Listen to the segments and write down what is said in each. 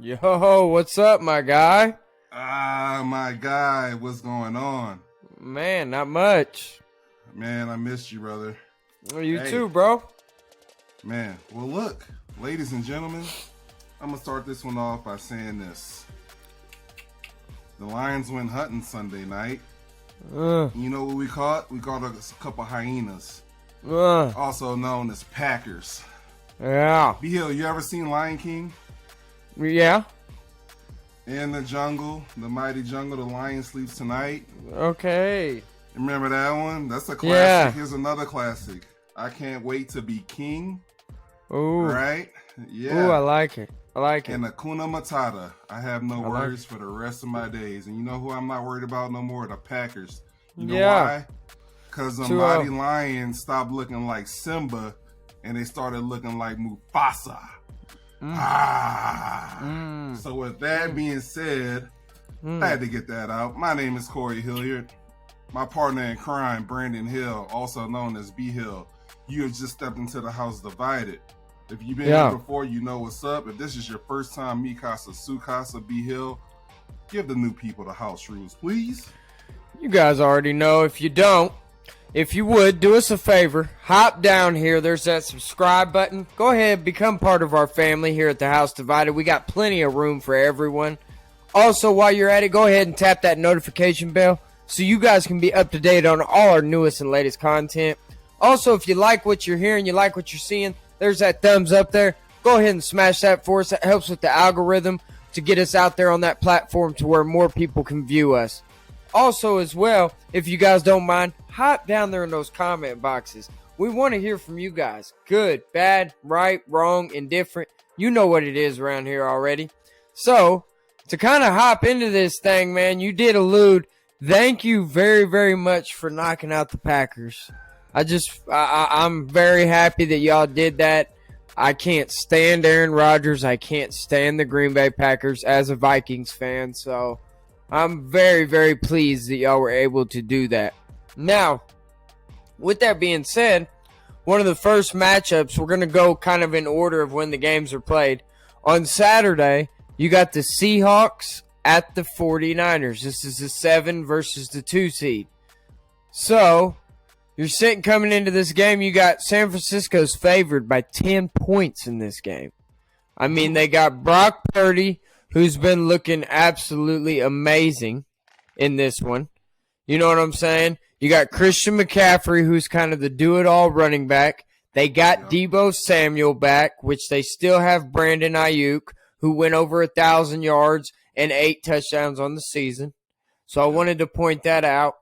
Yo, what's up, my guy? My guy, what's going on? Man, not much. Man, I missed you, brother. You Hey, too, bro. man. Well, look, ladies and gentlemen, I'm gonna start this one off by saying this: the Lions went hunting Sunday night. Uh, You know what we caught? We caught a couple hyenas, uh, also known as Packers. yeah. B Hill, you ever seen Lion King? Yeah? In the jungle, the mighty jungle, the lion sleeps tonight. Okay. Remember that one? That's a classic. Yeah. Here's another classic. I can't wait to be king. Ooh. Right? Yeah. Ooh, I like it. I like it. And Hakuna Matata. I have no I like worries for the rest of my days. And you know who I'm not worried about no more? The Packers. You know Yeah. why? Because the 2-0. mighty lions stopped looking like Simba and they started looking like Mufasa. So with that being said, I had to get that out. My name is Corey Hilliard. My partner in crime, Brandon Hill, also known as B Hill. You have just stepped into the house divided. If you've been here before, you know what's up. If this is your first time, Mikasa, Sukasa, B Hill, give the new people the house rules, please. You guys already know. If you don't, if you would, do us a favor. Hop down here. There's that subscribe button. Go ahead, become part of our family here at the House Divided. We got plenty of room for everyone. Also, while you're at it, go ahead and tap that notification bell so you guys can be up to date on all our newest and latest content. Also, if you like what you're hearing, you like what you're seeing, there's that thumbs up there. Go ahead and smash that for us. That helps with the algorithm to get us out there on that platform to where more people can view us. Also, as well, if you guys don't mind, hop down there in those comment boxes. We want to hear from you guys. Good, bad, right, wrong, indifferent. You know what it is around here already. So, to kind of hop into this thing, man, you did allude. Thank you very, very much for knocking out the Packers. I'm very happy that y'all did that. I can't stand Aaron Rodgers. I can't stand the Green Bay Packers as a Vikings fan. So I'm very, very pleased that y'all were able to do that. Now, with that being said, one of the first matchups, we're going to go kind of in order of when the games are played. On Saturday, you got the Seahawks at the 49ers. This is the 7 versus the 2 seed. So, you're sitting coming into this game, you got San Francisco's favored by 10 points in this game. I mean, they got Brock Purdy, who's been looking absolutely amazing in this one. You know what I'm saying? You got Christian McCaffrey, who's kind of the do-it-all running back. They got Deebo Samuel back, which they still have Brandon Ayuk, who went over 1,000 yards and 8 touchdowns on the season. So I wanted to point that out.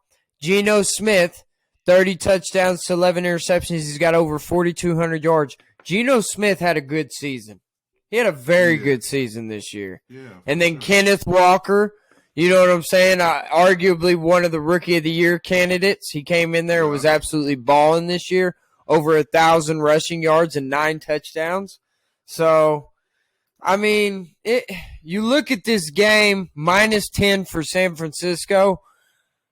Geno Smith, 30 touchdowns to 11 interceptions. He's got over 4,200 yards. Geno Smith had a good season. He had a very good season this year. Yeah. And then Kenneth Walker, you know what I'm saying? Arguably one of the Rookie of the Year candidates. He came in there and was absolutely balling this year. Over 1,000 rushing yards and 9 touchdowns. So, I mean, you look at this game, minus 10 for San Francisco.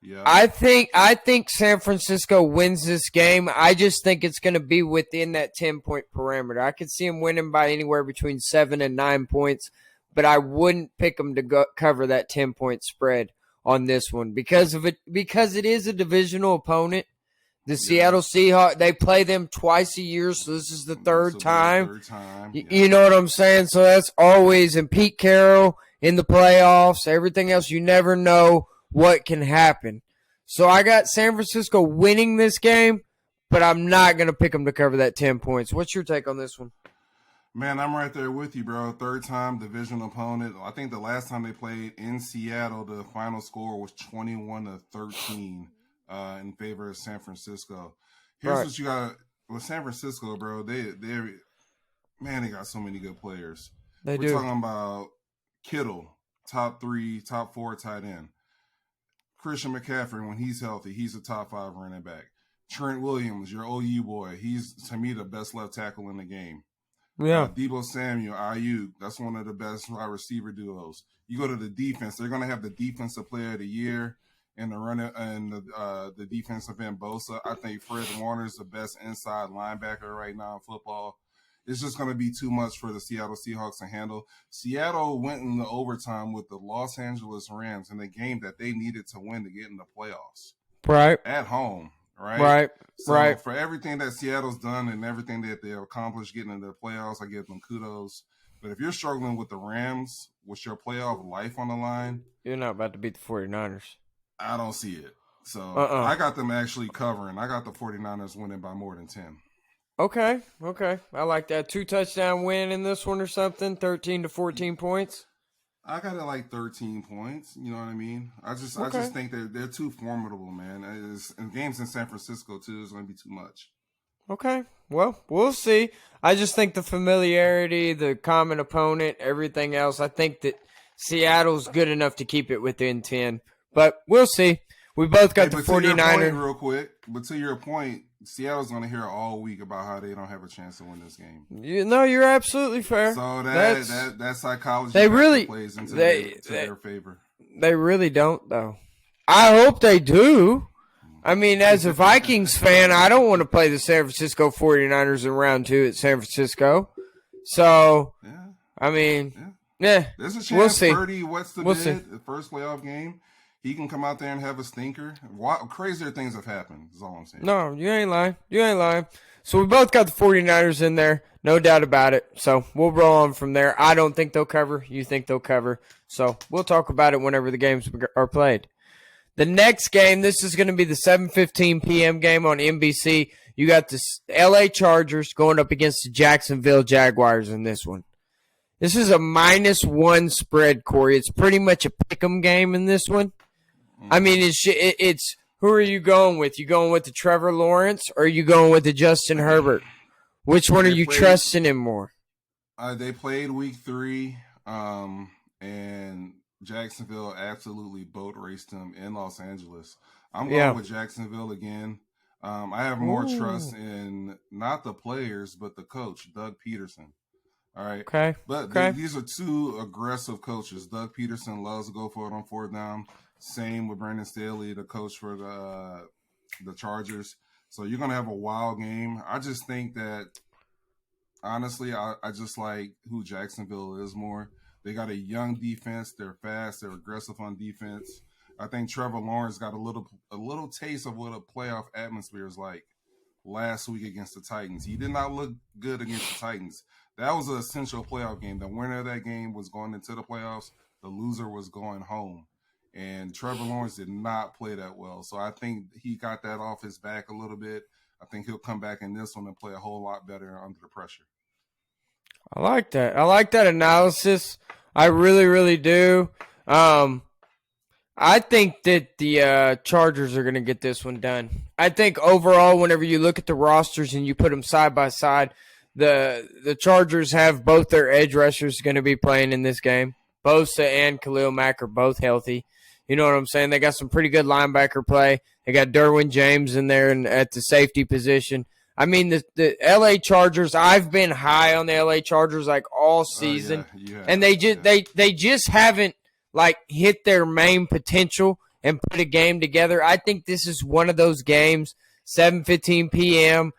Yeah. I think San Francisco wins this game. I just think it's going to be within that 10-point parameter. I could see them winning by anywhere between 7 and 9 points, but I wouldn't pick them to cover that 10-point spread on this one because it is a divisional opponent. The Seattle Seahawks, they play them twice a year, so this is the third time. You know what I'm saying? So that's always, and Pete Carroll in the playoffs, everything else, you never know what can happen. So I got San Francisco winning this game, but I'm not going to pick them to cover that 10 points. What's your take on this one? Man, I'm right there with you, bro. Third time divisional opponent. I think the last time they played in Seattle, the final score was 21-13 in favor of San Francisco. Here's what you got with San Francisco, bro. They got so many good players. We're talking about Kittle, top 3, top 4 tight end. Christian McCaffrey, when he's healthy, he's a top 5 running back. Trent Williams, your OU boy, he's, to me, the best left tackle in the game. Yeah. Deebo Samuel, Ayuk, that's one of the best wide receiver duos. You go to the defense, they're going to have the defensive player of the year and the defensive end Bosa. I think Fred Warner's the best inside linebacker right now in football. it's just going to be too much for the Seattle Seahawks to handle. Seattle went in the overtime with the Los Angeles Rams in a game that they needed to win to get in the playoffs. Right. At home, right? Right. So right. for everything that Seattle's done and everything that they've accomplished getting into the playoffs, I give them kudos. But if you're struggling with the Rams with your playoff life on the line, you're not about to beat the 49ers. I don't see it. So I got them actually covering. I got the 49ers winning by more than 10. Okay. I like that. 2-touchdown win in this one or something, 13 to 14 points. I got it like 13 points. You know what I mean? I just think they're too formidable, man. And games in San Francisco, too, is going to be too much. Okay. Well, we'll see. I just think the familiarity, the common opponent, everything else, I think that Seattle's good enough to keep it within 10. But we'll see. We both got the 49ers. Real quick, but to your point, Seattle's going to hear all week about how they don't have a chance to win this game. You're absolutely fair. So that psychology plays into their favor. They really don't, though. I hope they do. I mean, as a Vikings fan, I don't want to play the San Francisco 49ers in round 2 at San Francisco. So, I mean, there's a chance we'll see. Purdy, the first playoff game, he can come out there and have a stinker. Crazier things have happened, is all I'm saying. No, you ain't lying. So we both got the 49ers in there, no doubt about it. So we'll roll on from there. I don't think they'll cover. You think they'll cover. So we'll talk about it whenever the games are played. The next game, this is going to be the 7:15 p.m. game on NBC. You got the LA Chargers going up against the Jacksonville Jaguars in this one. This is a -1 spread, Corey. It's pretty much a pick'em game in this one. I mean, it's who are you going with? You going with the Trevor Lawrence or are you going with the Justin Herbert? Which one are you trusting him more? They played week 3, and Jacksonville absolutely boat raced them in Los Angeles. I'm going with Jacksonville again. I have more trust in not the players, but the coach, Doug Peterson. All right. Okay. But these are two aggressive coaches. Doug Peterson loves to go for it on 4th down. Same with Brandon Staley, the coach for the Chargers. So you're going to have a wild game. I just think that, honestly, I just like who Jacksonville is more. They got a young defense. They're fast. They're aggressive on defense. I think Trevor Lawrence got a little taste of what a playoff atmosphere is like last week against the Titans. He did not look good against the Titans. That was an essential playoff game. The winner of that game was going into the playoffs. The loser was going home. And Trevor Lawrence did not play that well. So I think he got that off his back a little bit. I think he'll come back in this one and play a whole lot better under the pressure. I like that. I like that analysis. I really, really do. I think that the Chargers are going to get this one done. I think overall, whenever you look at the rosters and you put them side by side, the Chargers have both their edge rushers going to be playing in this game. Bosa and Khalil Mack are both healthy. You know what I'm saying? They got some pretty good linebacker play. They got Derwin James in there and at the safety position. I mean, the L.A. Chargers, I've been high on the L.A. Chargers like all season. And they just haven't like hit their main potential and put a game together. I think this is one of those games, 7:15 p.m.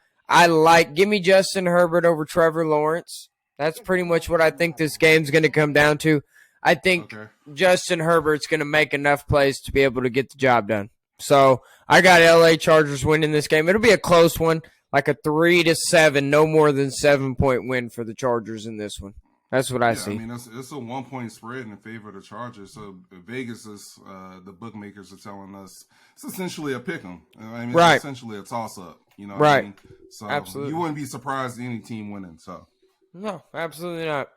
Give me Justin Herbert over Trevor Lawrence. That's pretty much what I think this game's going to come down to. I think Justin Herbert's going to make enough plays to be able to get the job done. So I got L.A. Chargers winning this game. It'll be a close one, like a 3-7, no more than 7-point win for the Chargers in this one. That's what I see. I mean, it's a 1-point spread in favor of the Chargers. So Vegas is the bookmakers are telling us it's essentially a pick 'em. I mean, it's essentially a toss up. You know, what I mean? So absolutely, you wouldn't be surprised any team winning. So no, absolutely not.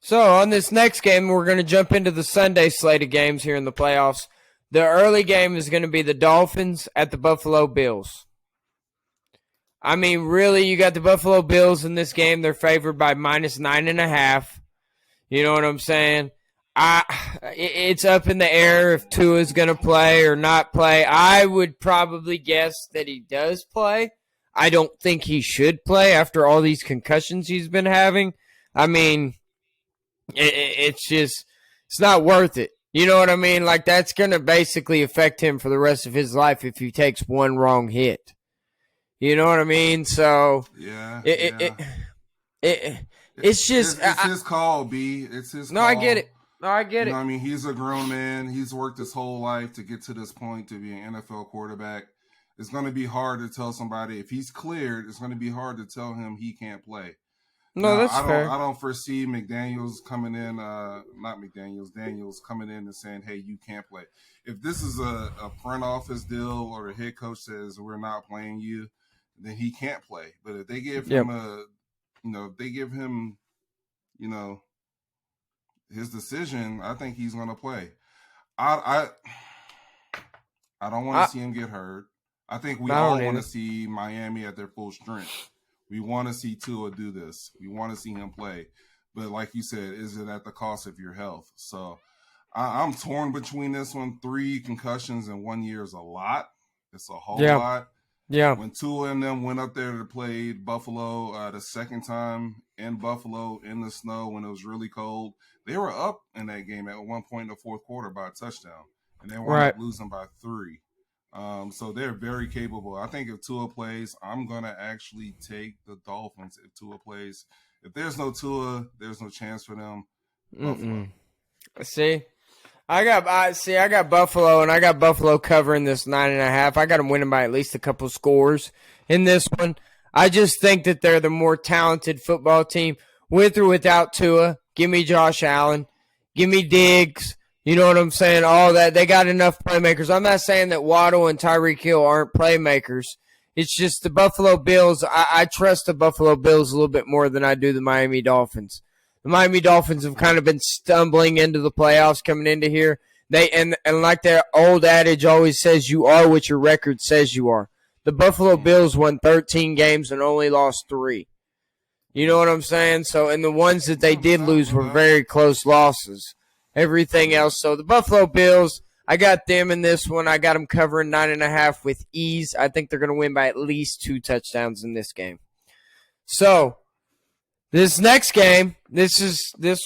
So on this next game, we're going to jump into the Sunday slate of games here in the playoffs. The early game is going to be the Dolphins at the Buffalo Bills. I mean, really, you got the Buffalo Bills in this game. They're favored by -9.5. You know what I'm saying? It's up in the air if Tua's going to play or not play. I would probably guess that he does play. I don't think he should play after all these concussions he's been having. I mean, it's not worth it. You know what I mean? Like, that's going to basically affect him for the rest of his life if he takes one wrong hit. You know what I mean? So It's just it's his call, B. It's his no, call. I get it. No, I get You it. know what I mean? He's a grown man. He's worked his whole life to get to this point to be an NFL quarterback. It's going to be hard to tell somebody if he's cleared. It's going to be hard to tell him he can't play. No, Now, that's fair. I don't foresee McDaniels coming in. Not McDaniels. Daniels coming in and saying, "Hey, you can't play." If this is a front office deal or the head coach says we're not playing you, then he can't play. But if they give him his decision, I think he's going to play. I don't want to see him get hurt. I think we all want to see Miami at their full strength. We want to see Tua do this. We want to see him play. But like you said, is it at the cost of your health? So I'm torn between this one. 3 concussions in 1 year is a lot. It's a whole lot. Yeah. When Tua and them went up there to play Buffalo the second time in Buffalo in the snow when it was really cold, they were up in that game at one point in the fourth quarter by a touchdown. And they wound up losing by 3. So they're very capable. I think if Tua plays, I'm going to actually take the Dolphins if Tua plays. If there's no Tua, there's no chance for them. Buffalo. See, I got Buffalo, and I got Buffalo covering this 9.5. I got them winning by at least a couple scores in this one. I just think that they're the more talented football team with or without Tua. Give me Josh Allen. Give me Diggs. You know what I'm saying? All that. They got enough playmakers. I'm not saying that Waddle and Tyreek Hill aren't playmakers. It's just the Buffalo Bills. I trust the Buffalo Bills a little bit more than I do the Miami Dolphins. The Miami Dolphins have kind of been stumbling into the playoffs coming into here. And like their old adage always says, you are what your record says you are. The Buffalo Bills won 13 games and only lost 3. You know what I'm saying? So, and the ones that they did lose were very close losses. Everything else. So the Buffalo Bills, I got them in this one. I got them covering 9.5 with ease. I think they're going to win by at least 2 touchdowns in this game. So this next game, this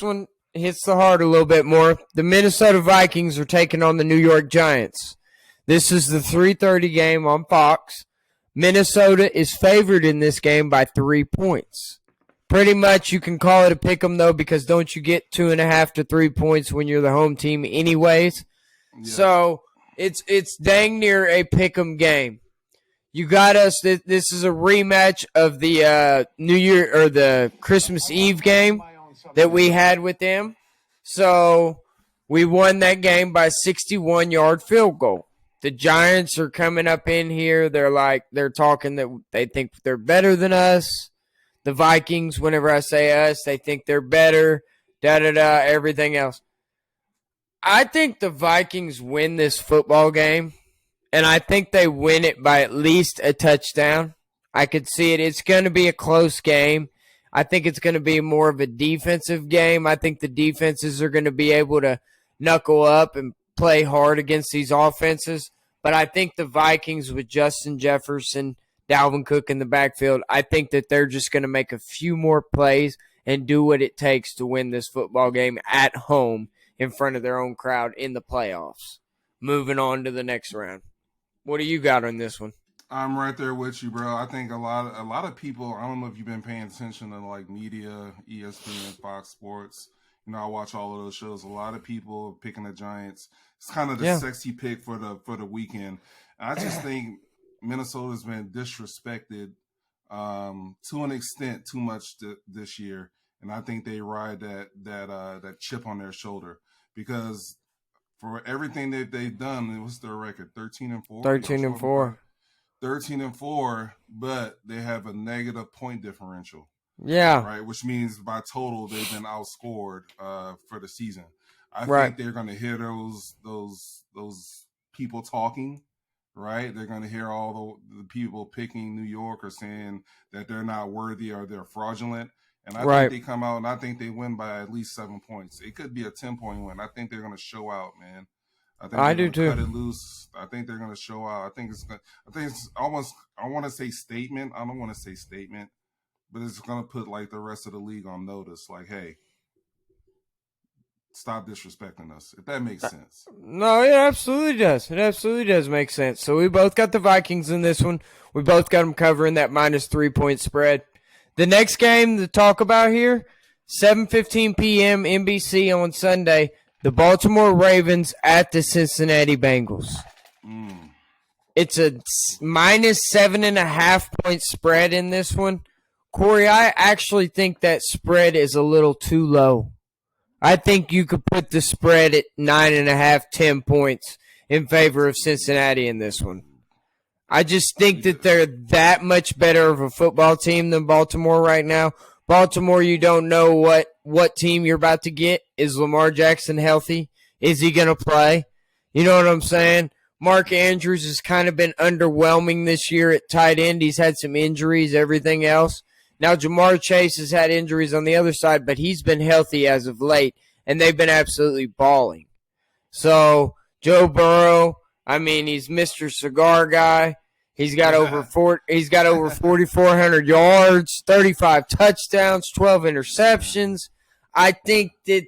one hits the heart a little bit more. The Minnesota Vikings are taking on the New York Giants. This is the 3:30 game on Fox. Minnesota is favored in this game by 3 points. Pretty much you can call it a pick 'em, though, because don't you get 2.5 to 3 points when you're the home team anyways? Yeah. So it's dang near a pick 'em game. You got us. This is a rematch of the New Year or the Christmas Eve game that we had with them. So we won that game by 61-yard field goal. The Giants are coming up in here. They're talking that they think they're better than us. The Vikings, whenever I say us, they think they're better, everything else. I think the Vikings win this football game, and I think they win it by at least a touchdown. I could see it. It's going to be a close game. I think it's going to be more of a defensive game. I think the defenses are going to be able to knuckle up and play hard against these offenses. But I think the Vikings with Justin Jefferson, Dalvin Cook in the backfield, I think that they're just going to make a few more plays and do what it takes to win this football game at home in front of their own crowd in the playoffs. Moving on to the next round. What do you got on this one? I'm right there with you, bro. I think a lot of people, I don't know if you've been paying attention to like media, ESPN, Fox Sports. You know, I watch all of those shows. A lot of people are picking the Giants. It's kind of the sexy pick for the weekend. And I just think Minnesota's been disrespected to an extent too much this year, and I think they ride that chip on their shoulder because for everything that they've done, what's their record? 13-4. 13-4. 13-4, but they have a negative point differential. Yeah. Right, which means by total they've been outscored for the season. I think they're going to hear those people talking. Right, they're going to hear all the people picking New York or saying that they're not worthy or they're fraudulent. And I think they come out and I think they win by at least 7 points. It could be a 10-point win. I think they're going to show out, man. I do too. Cut it loose. I think they're going to show out. I think it's almost. I want to say statement. I don't want to say statement, but it's going to put like the rest of the league on notice. Like, hey, stop disrespecting us, if that makes sense. No, it absolutely does. It absolutely does make sense. So we both got the Vikings in this one. We both got them covering that minus 3 point spread. The next game to talk about here, 7:15 p.m. NBC on Sunday, the Baltimore Ravens at the Cincinnati Bengals. It's a minus 7.5 point spread in this one. Corey, I actually think that spread is a little too low. I think you could put the spread at 9.5, 10 points in favor of Cincinnati in this one. I just think that they're that much better of a football team than Baltimore right now. Baltimore, you don't know what team you're about to get. Is Lamar Jackson healthy? Is he going to play? You know what I'm saying? Mark Andrews has kind of been underwhelming this year at tight end. He's had some injuries, everything else. Now, Jamar Chase has had injuries on the other side, but he's been healthy as of late, and they've been absolutely balling. So, Joe Burrow, I mean, he's Mr. Cigar Guy. He's got over 4,400 yards, 35 touchdowns, 12 interceptions. I think that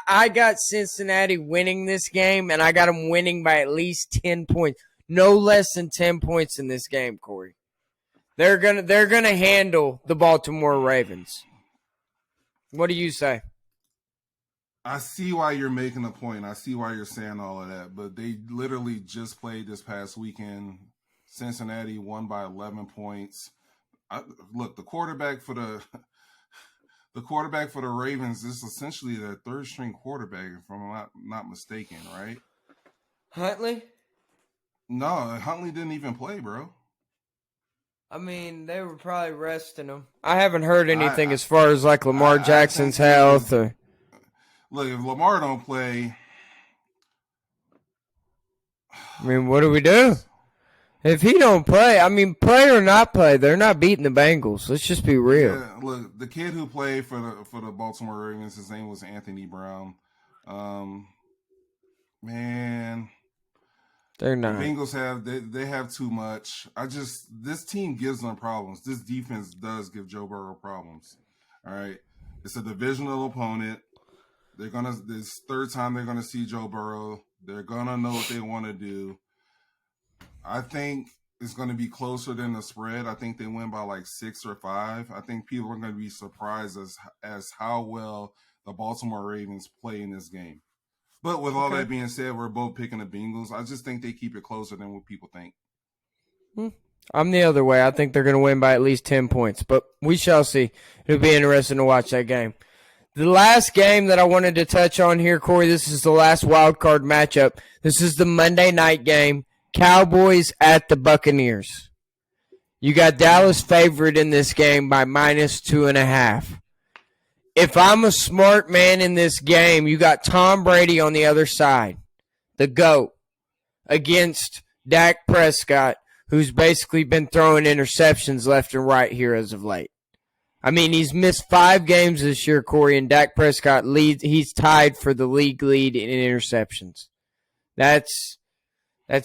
I got Cincinnati winning this game, and I got them winning by at least 10 points. No less than 10 points in this game, Corey. They're gonna handle the Baltimore Ravens. What do you say? I see why you're making a point. I see why you're saying all of that. But they literally just played this past weekend. Cincinnati won by 11 points. Look, the quarterback for the Ravens is essentially their third string quarterback, if I'm not mistaken, right? Huntley? No, Huntley didn't even play, bro. I mean, they were probably resting him. I haven't heard anything as far as like Lamar Jackson's health. Look, if Lamar don't play, I mean, what do we do? If he don't play, I mean, play or not play, they're not beating the Bengals. Let's just be real. Yeah, look, the kid who played for the Baltimore Ravens, his name was Anthony Brown. Man, they're not. The Bengals they have too much. This team gives them problems. This defense does give Joe Burrow problems. All right, it's a divisional opponent. This third time they're gonna see Joe Burrow. They're gonna know what they want to do. I think it's going to be closer than the spread. I think they win by like 6 or 5. I think people are going to be surprised as how well the Baltimore Ravens play in this game. But with all that being said, we're both picking the Bengals. I just think they keep it closer than what people think. I'm the other way. I think they're going to win by at least 10 points. But we shall see. It'll be interesting to watch that game. The last game that I wanted to touch on here, Corey, this is the last wild card matchup. This is the Monday night game. Cowboys at the Buccaneers. You got Dallas favored in this game by minus 2.5. If I'm a smart man in this game, you got Tom Brady on the other side, the GOAT, against Dak Prescott, who's basically been throwing interceptions left and right here as of late. I mean, he's missed 5 games this year, Corey, and Dak Prescott leads. He's tied for the league lead in interceptions. That's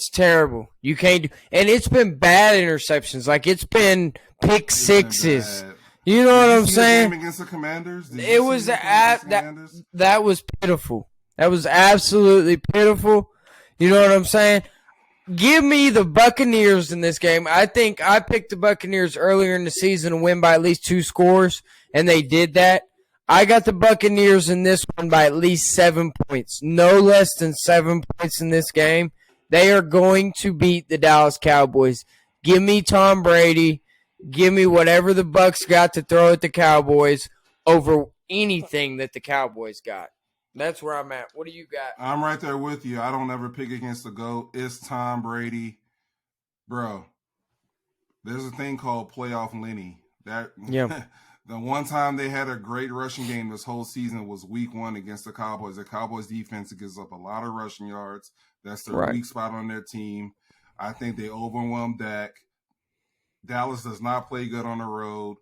terrible. You can't and it's been bad interceptions. Like, it's been pick sixes. You know what I'm saying? Game against the Commanders? It was that was pitiful. That was absolutely pitiful. You know what I'm saying? Give me the Buccaneers in this game. I think I picked the Buccaneers earlier in the season to win by at least 2 scores, and they did that. I got the Buccaneers in this one by at least 7 points. No less than 7 points in this game. They are going to beat the Dallas Cowboys. Give me Tom Brady. Give me whatever the Bucs got to throw at the Cowboys over anything that the Cowboys got. That's where I'm at. What do you got? I'm right there with you. I don't ever pick against the GOAT. It's Tom Brady. Bro, there's a thing called playoff Lenny. The one time they had a great rushing game this whole season was week 1 against the Cowboys. The Cowboys defense gives up a lot of rushing yards. That's their weak spot on their team. I think they overwhelmed Dak. Dallas does not play good on the road.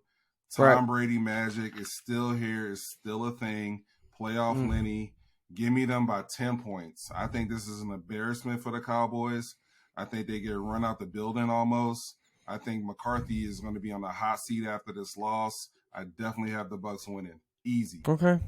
Tom Brady magic is still here. It's still a thing. Playoff Lenny. Give me them by 10 points. I think this is an embarrassment for the Cowboys. I think they get run out the building almost. I think McCarthy is going to be on the hot seat after this loss. I definitely have the Bucs winning. Easy. Okay.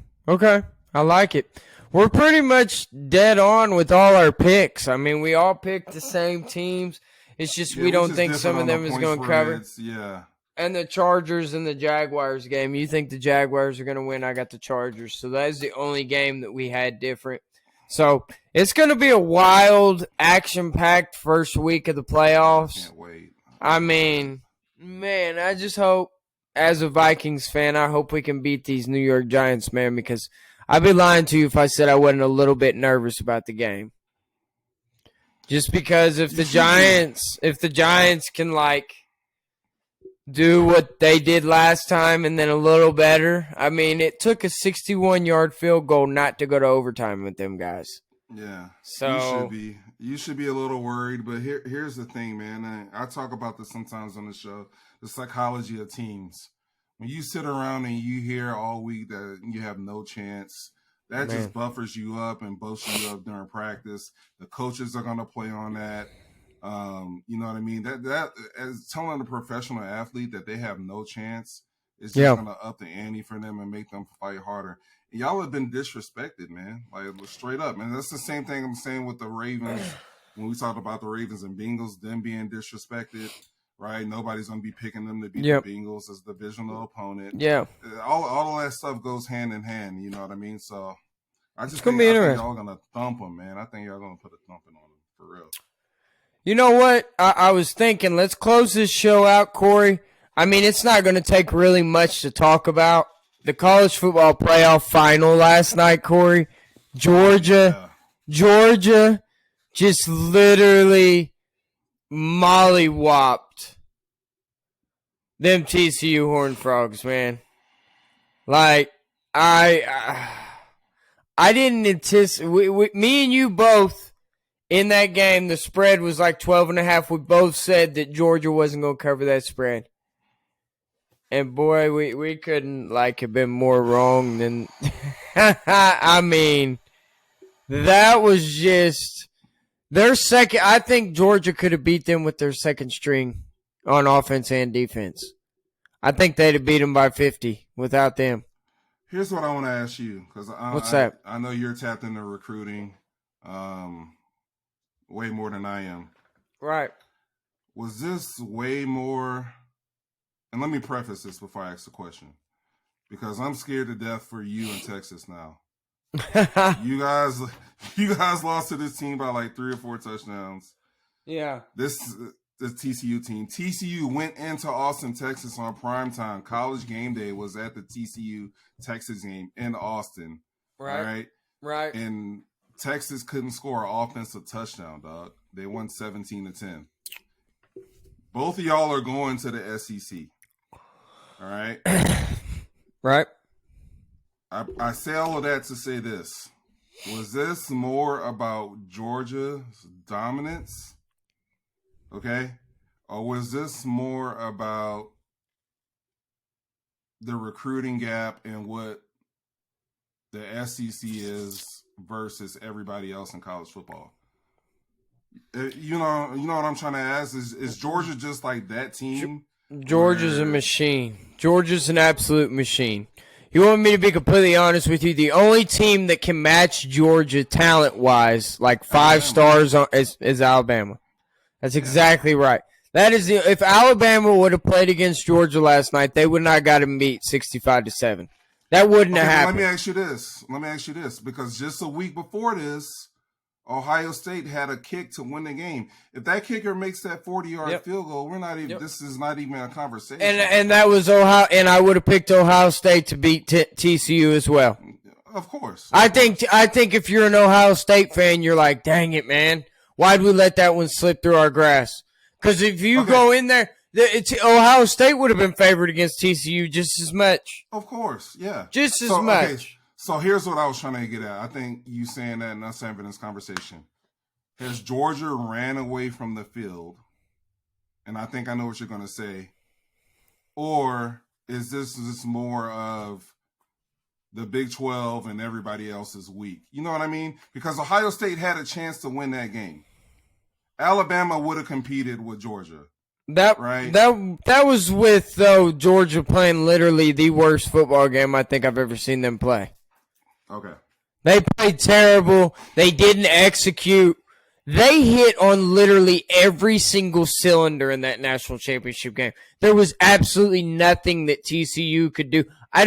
I like it. We're pretty much dead on with all our picks. I mean, we all picked the same teams. It's just we don't think some of them is going to cover. Yeah. And the Chargers and the Jaguars game. You think the Jaguars are going to win? I got the Chargers. So that is the only game that we had different. So it's going to be a wild, action-packed first week of the playoffs. Can't wait. I mean, man, I just hope, as a Vikings fan, I hope we can beat these New York Giants, man, because I'd be lying to you if I said I wasn't a little bit nervous about the game. Just because if the Giants can, like, do what they did last time and then a little better. I mean, it took a 61-yard field goal not to go to overtime with them guys. Yeah. So you should be a little worried, but here's the thing, man. And I talk about this sometimes on the show, the psychology of teams. When you sit around and you hear all week that you have no chance, that just buffers you up and boasts you up during practice. The coaches are going to play on that. You know what I mean? That as telling a professional athlete that they have no chance is just going to up the ante for them and make them fight harder. And y'all have been disrespected, man. Like, straight up, man. That's the same thing I'm saying with the Ravens. When we talked about the Ravens and Bengals, them being disrespected, right? Nobody's going to be picking them to beat the Bengals as the divisional opponent. Yeah. All of that stuff goes hand in hand, you know what I mean? So I just think y'all going to thump them, man. I think y'all going to put a thumping on them, for real. You know what? I was thinking, let's close this show out, Corey. I mean, it's not going to take really much to talk about. The college football playoff final last night, Corey. Georgia just literally mollywopped them TCU Horned Frogs, man. Like, I didn't anticipate. Me and you both. In that game, the spread was like 12.5. We both said that Georgia wasn't going to cover that spread. And, boy, we couldn't, like, have been more wrong than – I mean, that was just their second – I think Georgia could have beat them with their second string on offense and defense. I think they'd have beat them by 50 without them. Here's what I want to ask you, because I know you're tapped into recruiting. Way more than I am. Right. Was this way more, and let me preface this before I ask the question, because I'm scared to death for you in Texas now. You guys lost to this team by like 3 or 4 touchdowns. Yeah. The TCU team. TCU went into Austin, Texas on primetime. College game day was at the TCU Texas game in Austin. Right. And Texas couldn't score an offensive touchdown, dog. They won 17-10. Both of y'all are going to the SEC. All right? Right. I say all of that to say this. Was this more about Georgia's dominance? Okay? Or was this more about the recruiting gap and what the SEC is versus everybody else in college football? You know what I'm trying to ask is Georgia just like that team? Georgia's a machine. Georgia's an absolute machine. You want me to be completely honest with you? The only team that can match Georgia talent-wise, like 5 stars, is Alabama. That's exactly right. That is if Alabama would have played against Georgia last night, they would not have got them beat 65-7. That wouldn't have happened. Let me ask you this, because just a week before this, Ohio State had a kick to win the game. If that kicker makes that 40-yard field goal, we're not even. This is not even a conversation. And that was Ohio. And I would have picked Ohio State to beat TCU as well. Of course. I think if you're an Ohio State fan, you're like, dang it, man, why'd we let that one slip through our grass? Because if you go in there. Ohio State would have been favored against TCU just as much. Of course, yeah. Just as much. Okay, so here's what I was trying to get at. I think you saying that and us having this conversation. Has Georgia ran away from the field? And I think I know what you're going to say. Or is this more of the Big 12 and everybody else is weak? You know what I mean? Because Ohio State had a chance to win that game. Alabama would have competed with Georgia. That was with, though, Georgia playing literally the worst football game I think I've ever seen them play. Okay. They played terrible. They didn't execute. They hit on literally every single cylinder in that national championship game. There was absolutely nothing that TCU could do. I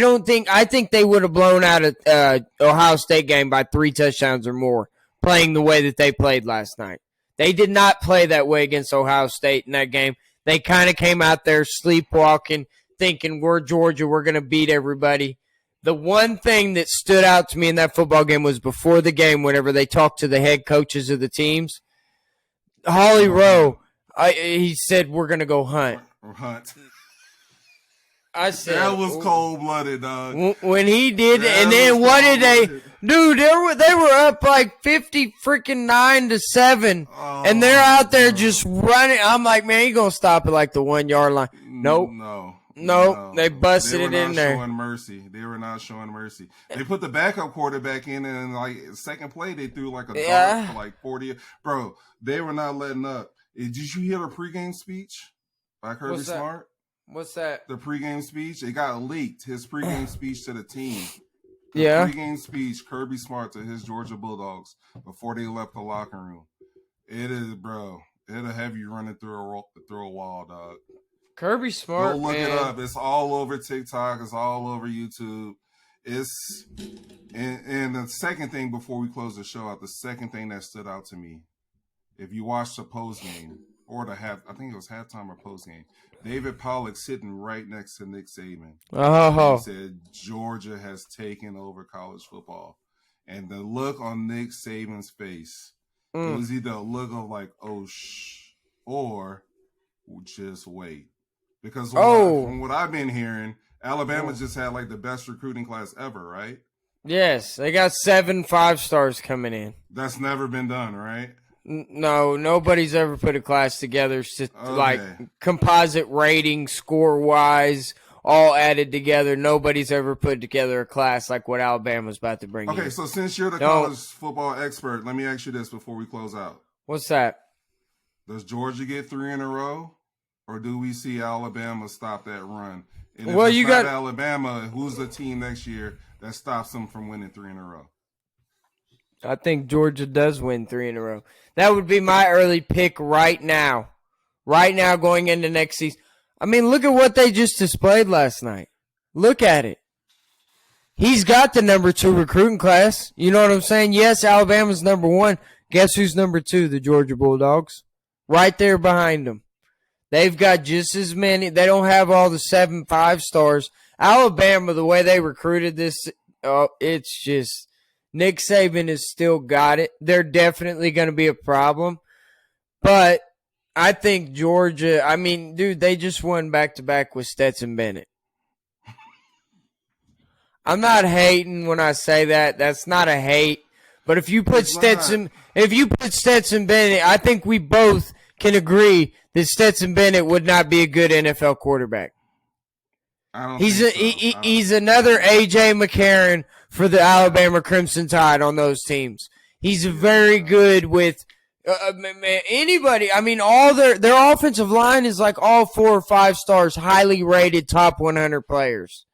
think they would have blown out a Ohio State game by 3 touchdowns or more playing the way that they played last night. They did not play that way against Ohio State in that game. They kind of came out there sleepwalking, thinking we're Georgia, we're going to beat everybody. The one thing that stood out to me in that football game was before the game, whenever they talked to the head coaches of the teams, Holly Rowe, he said, we're going to go hunt. Hunt. I said that was cold-blooded, dog. When he did, and then what did they do? They were up like 50-9-7, and they're out there just running. I'm like, man, you gonna stop at like the 1 yard line? Nope. No, they busted it in there. They were not showing mercy. They put the backup quarterback in, and like second play, they threw like a dart for like 40. Bro, they were not letting up. Did you hear the pregame speech by Kirby Smart? What's that? The pregame speech. It got leaked. His pregame speech to the team. Pregame speech, Kirby Smart to his Georgia Bulldogs before they left the locker room. It is, bro. It'll have you running through a wall, dog. Kirby Smart, go look it up. It's all over TikTok. It's all over YouTube. It's and the second thing before we close the show out, the second thing that stood out to me, if you watch the post game or I think it was halftime or post game, David Pollack sitting right next to Nick Saban. Oh, he said Georgia has taken over college football, and the look on Nick Saban's face, it was either a look of like or just wait. Because from what I've been hearing, Alabama just had like the best recruiting class ever, right? Yes, they got 7 5-stars coming in. That's never been done, right? No, nobody's ever put a class together like composite rating, score-wise, all added together. Nobody's ever put together a class like what Alabama's about to bring in. Okay, so since you're the college football expert, let me ask you this before we close out. What's that? Does Georgia get 3 in a row? Or do we see Alabama stop that run? And if you got Alabama, who's the team next year that stops them from winning 3 in a row? I think Georgia does win 3 in a row. That would be my early pick right now. Right now going into next season. I mean, look at what they just displayed last night. Look at it. He's got the number 2 recruiting class. You know what I'm saying? Yes, Alabama's number 1. Guess who's number 2? The Georgia Bulldogs. Right there behind them. They've got just as many. They don't have all the 7 5-stars. Alabama, the way they recruited this, it's just Nick Saban has still got it. They're definitely going to be a problem. But I think Georgia, I mean, dude, they just won back-to-back with Stetson Bennett. I'm not hating when I say that. That's not a hate. But if you put Stetson Bennett, I think we both can agree that Stetson Bennett would not be a good NFL quarterback. He's another A.J. McCarron for the Alabama Crimson Tide on those teams. He's very good with anybody. I mean, all their offensive line is like all 4 or 5 stars, highly rated top 100 players.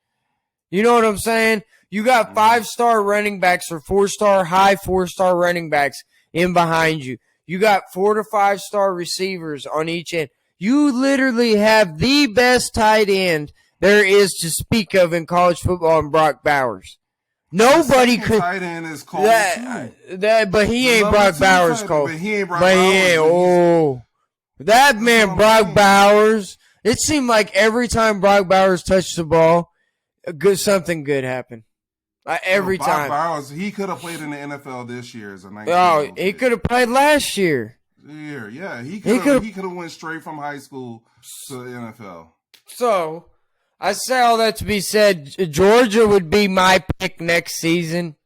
You know what I'm saying? You got 5-star running backs or 4-star, high 4-star running backs in behind you. You got 4 to 5-star receivers on each end. You literally have the best tight end there is to speak of in college football in Brock Bowers. Nobody could. Tight end is cold too. But he ain't Brock Bowers cold. But he ain't Brock Bowers. Oh, that man, Brock Bowers. It seemed like every time Brock Bowers touched the ball, something good happened. Every time. Bowers, he could have played in the NFL this year as a 19. Oh, he could have played last year. Yeah, he could have went straight from high school to the NFL. So, I say all that to be said, Georgia would be my pick next season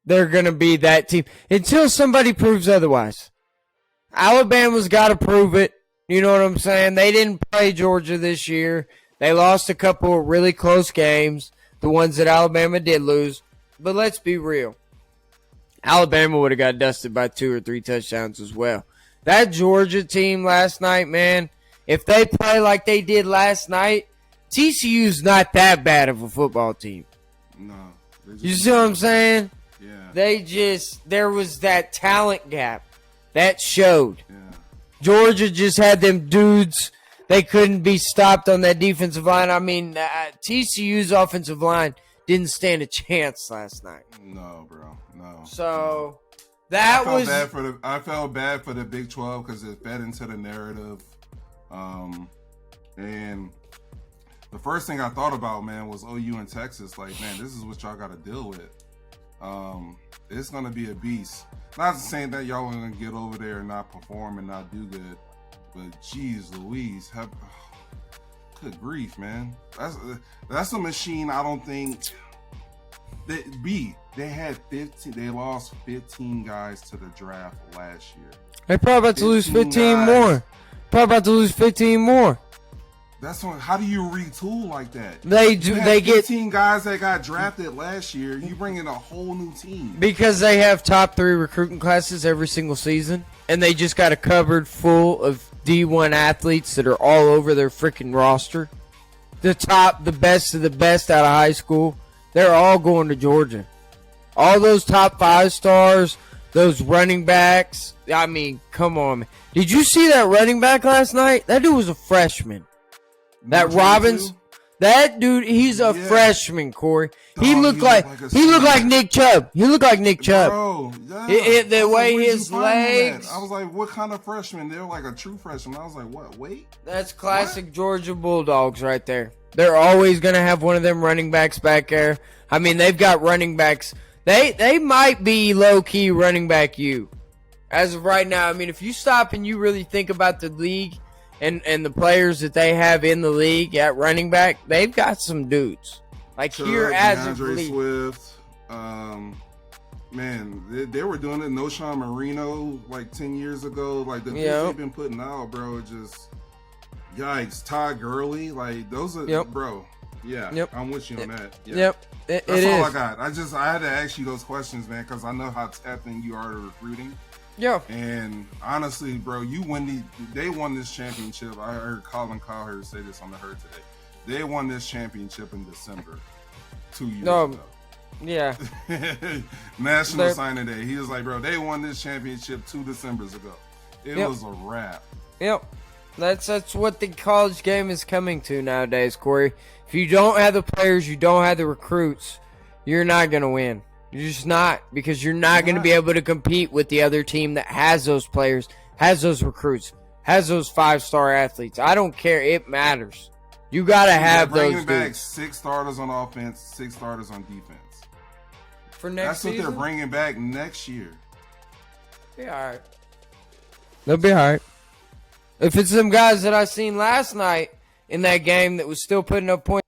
they're going to be that team until somebody proves otherwise. Alabama's got to prove it. You know what I'm saying? They didn't play Georgia this year. They lost a couple of really close games, the ones that Alabama did lose. But let's be real. Alabama would have got dusted by 2 or 3 touchdowns as well. That Georgia team last night, man, if they play like they did last night, TCU's not that bad of a football team. No. You see what I'm saying? Yeah. There was that talent gap that showed. Yeah. Georgia just had them dudes. They couldn't be stopped on that defensive line. I mean, TCU's offensive line didn't stand a chance last night. No, bro. No. So that I felt bad for the Big 12 because it fed into the narrative. And the first thing I thought about, man, was OU and Texas. Like, man, this is what y'all got to deal with. It's going to be a beast. Not saying that y'all are going to get over there and not perform and not do good, but geez Louise, good grief, man. That's a machine. I don't think they had 15. They lost 15 guys to the draft last year. They're probably about to lose 15 more. Probably about to lose 15 more. That's what. How do you retool like that? They do. They get 15 guys that got drafted last year. You bring in a whole new team because they have top 3 recruiting classes every single season, and they just got a cupboard full of D1 athletes that are all over their freaking roster. The best of the best out of high school. They're all going to Georgia. All those top 5 stars, those running backs. I mean, come on, man. Did you see that running back last night? That dude was a freshman. That Robbins, that dude, he's a freshman, Corey. He looked like Nick Chubb. He looked like Nick Chubb. Bro, yeah. The way his legs. I was like, what kind of freshman? They're like a true freshman. I was like, what? Wait. That's classic Georgia Bulldogs right there. They're always going to have one of them running backs back there. I mean, they've got running backs. They might be low-key running back you. As of right now, I mean, if you stop and you really think about the league, and the players that they have in the league at running back, they've got some dudes. Like here as of DeAndre Swift, man, they were doing it. No Sean Marino like 10 years ago. Like the dudes they've been putting out, bro, just yikes. Todd Gurley, like those are bro. Yeah, I'm with you on that. Yeah. That's all I got. I had to ask you those questions, man, because I know how tapped in you are to recruiting. Yeah. And honestly, bro, they won this championship. I heard Colin Cowherd say this on the Herd today. They won this championship in December 2 years ago. Yeah. National Signing Day. He was like, bro, they won this championship 2 Decembers ago. It was a wrap. Yep. That's what the college game is coming to nowadays, Corey. If you don't have the players, you don't have the recruits, you're not going to win. You're just not, because you're not going to be able to compete with the other team that has those players, has those recruits, has those 5-star athletes. I don't care. It matters. You got to have those dudes. Bringing back 6 starters on offense, 6 starters on defense. For next season? That's what they're bringing back next year. Be all right. They'll be all right. If it's them guys that I seen last night in that game that was still putting up points,